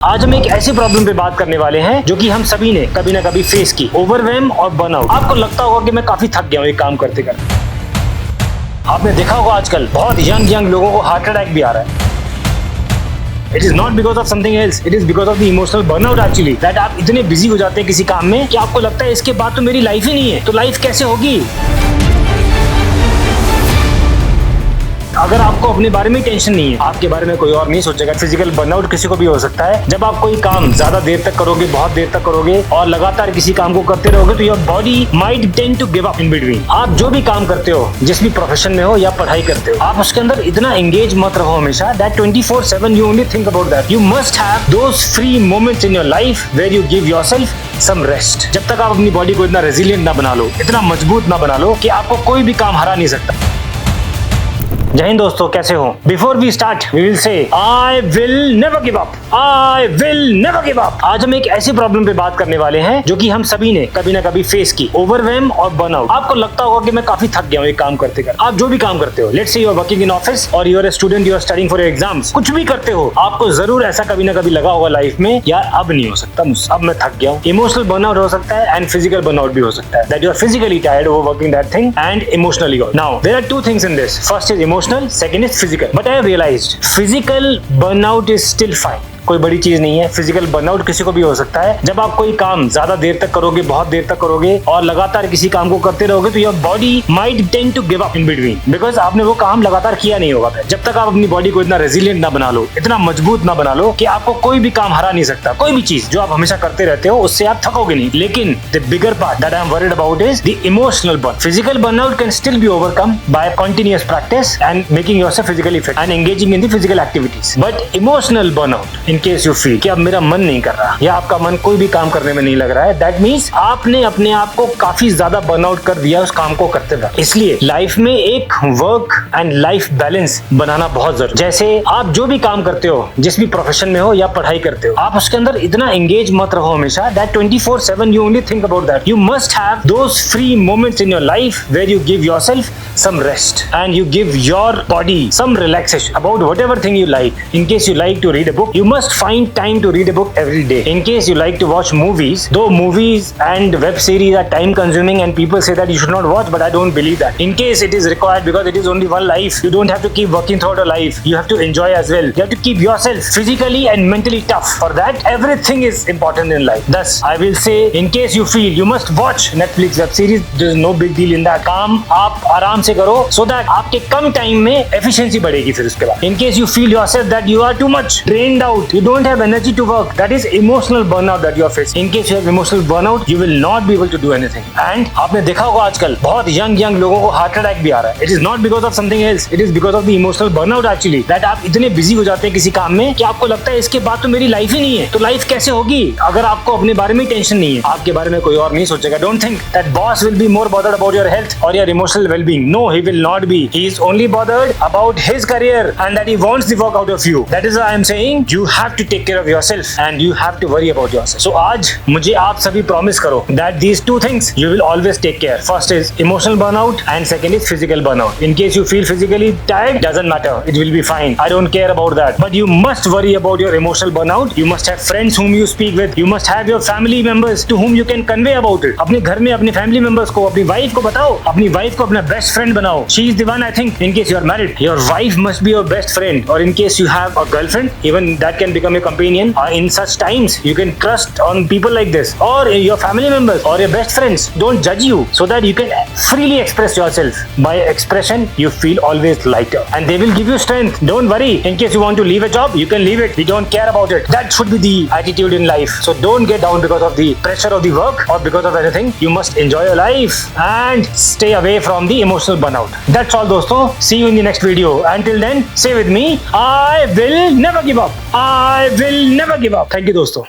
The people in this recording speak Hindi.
आज हम एक ऐसी प्रॉब्लम पे बात करने वाले हैं जो कि हम सभी ने कभी ना कभी फेस की, ओवरवेम और बर्नआउट। आपको लगता होगा कि मैं काफी थक गया हूँ ये काम करते करते। आपने देखा होगा आजकल बहुत यंग लोगों को हार्ट अटैक भी आ रहा है। It is not because of something else. It is because of the emotional burnout actually. That आप इतने बिजी हो जाते हैं किसी काम में कि आपको लगता है इसके बाद तो मेरी लाइफ ही नहीं है, तो लाइफ कैसे होगी। अगर आपको अपने बारे में टेंशन नहीं है, आपके बारे में कोई और नहीं सोचेगा। फिजिकल बर्नआउट किसी को भी हो सकता है। जब आप कोई काम ज्यादा देर तक करोगे, बहुत देर तक करोगे और लगातार किसी काम को करते रहोगे तो your body might tend to give up in between. आप जो भी काम करते हो, जिस भी प्रोफेशन में हो या पढ़ाई करते हो, आप उसके अंदर इतना एंगेज मत रहो हमेशा that 24/7 you only think about that. You must have those free moments in your life where you give yourself some rest. जब तक आप अपनी बॉडी को इतना रेजिलिएंट ना बना लो, इतना मजबूत ना बना लो कि आपको कोई भी काम हरा नहीं सकता। जय हिंद दोस्तों, कैसे हो? Before we start we will say I will never give up, I will never give up. आज हम एक ऐसी प्रॉब्लम पे बात करने वाले हैं जो कि हम सभी ने कभी ना कभी फेस की, ओवरवेम और बर्नआउट। आपको लगता होगा कि मैं काफी थक गया हूँ ये काम करते करते। आप जो भी काम करते हो, let's say you are working in office और you are a student, you are studying for your exams, कुछ भी करते हो, आपको जरूर ऐसा कभी ना कभी लगा होगा लाइफ में, यार अब नहीं हो सकता मुझसे, अब मैं थक गया हूँ। इमोशनल बर्नआउट हो सकता है एंड फिजिकल बर्नआउट भी हो सकता है, that you are physically tired over working that thing and emotionally. Now there are two things in this, first is emotional, second is physical. But I have realized physical burnout is still fine. कोई बड़ी चीज नहीं है। फिजिकल बर्नआउट किसी को भी हो सकता है। जब आप कोई काम ज्यादा देर तक करोगे, बहुत देर तक करोगे और लगातार किसी काम को करते रहोगे तो your body might tend to give up in between, because आपने वो काम लगातार किया नहीं होगा। जब तक आप अपनी बॉडी को इतना रेजिलिएंट ना बना लो, इतना मजबूत ना बना लो कि आपको कोई भी काम हरा नहीं सकता। कोई भी चीज जो आप हमेशा करते रहते हो उससे आप थकोगे नहीं। लेकिन the bigger part that I am worried about is the emotional burn. Physical burnout can still be overcome bye continuous practice and making yourself physically fit and engaging in the physical activities. But emotional burnout, in case you feel कि अब मेरा मन नहीं कर रहा या आपका मन कोई भी काम करने में नहीं लग रहा है, दैट मीन्स आपने अपने आप को काफी ज्यादा बर्नआउट कर दिया उस काम को करते वक्त। इसलिए लाइफ में एक वर्क एंड लाइफ बैलेंस बनाना बहुत जरूरी। जैसे आप जो भी काम करते हो, जिस भी प्रोफेशन में हो या पढ़ाई करते हो, आप उसके अंदर इतना एंगेज मत रहो हमेशा that 24/7 you only think about that. You must have those free moments in your life where you give yourself some rest and you give your body some relaxation about whatever thing you like. In case you like to read a book, you must find time to read a book every day. In case you like to watch movies, though movies and web series are time consuming and people say that you should not watch, but I don't believe that. In case it is required because it is only one life, you don't have to keep working throughout your life. You have to enjoy as well. You have to keep yourself physically and mentally tough. For that, everything is important in life. Thus, I will say, in case you feel you must watch Netflix web series, there is no big deal in that. काम आप आराम से करो so that आपके कम टाइम में एफिशिएंसी बढ़ेगी। फिर उसके बाद in case you feel yourself that you are too much drained out, you don't have energy to work, that is emotional burnout that you are facing. In case you have emotional burnout, you will not be able to do anything. And आपने देखा होगा आजकल बहुत यंग लोगों को हार्ट अटैक भी आ रहा है। It is not because of something else, it is because of the emotional burnout actually, that आप इतने बिजी हो जाते हैं किसी काम में कि आपको लगता है इसके बाद तो मेरी लाइफ ही नहीं है, तो लाइफ कैसे होगी। अगर आपको अपने बारे में टेंशन नहीं है, आपके बारे में कोई और नहीं सोचेगा। Don't think that boss will be more bothered about your health or your emotional well-being. No, he will not be. He is only bothered about his career and that he wants the work out of you. That is why I am saying you have to take care of yourself and you have to worry about yourself. So आज मुझे आप सभी promise करो that these two things you will always take care. First is emotional burnout and second is physical burnout. In case you feel physically tired, doesn't matter. It will be fine. I don't care about that. But you must worry about your emotional burnout. You must have friends whom you speak with. You must have your family members to whom you can convey about it. अपने घर में अपने family members को, अपनी wife को बताओ, अपनी wife को अपना best friend बनाओ. She is the one, I think, in case you are married, your wife must be your best friend, or in case you have a girlfriend, even that can become a companion. In such times, you can trust on people like this, or your family members, or your best friends. Don't judge you, so that you can freely express yourself. By expression, you feel always lighter, and they will give you strength. Don't worry. In case you want to leave a job, you can leave it. We don't care about it. That should be the attitude in life. So don't get down because of the pressure of the work or because of anything. You must enjoy your life and stay away from the emotional burnout. That's all दोस्तों, see you in the next video. Until then, say with me, I will never give up. I will never give up. Thank you दोस्तों.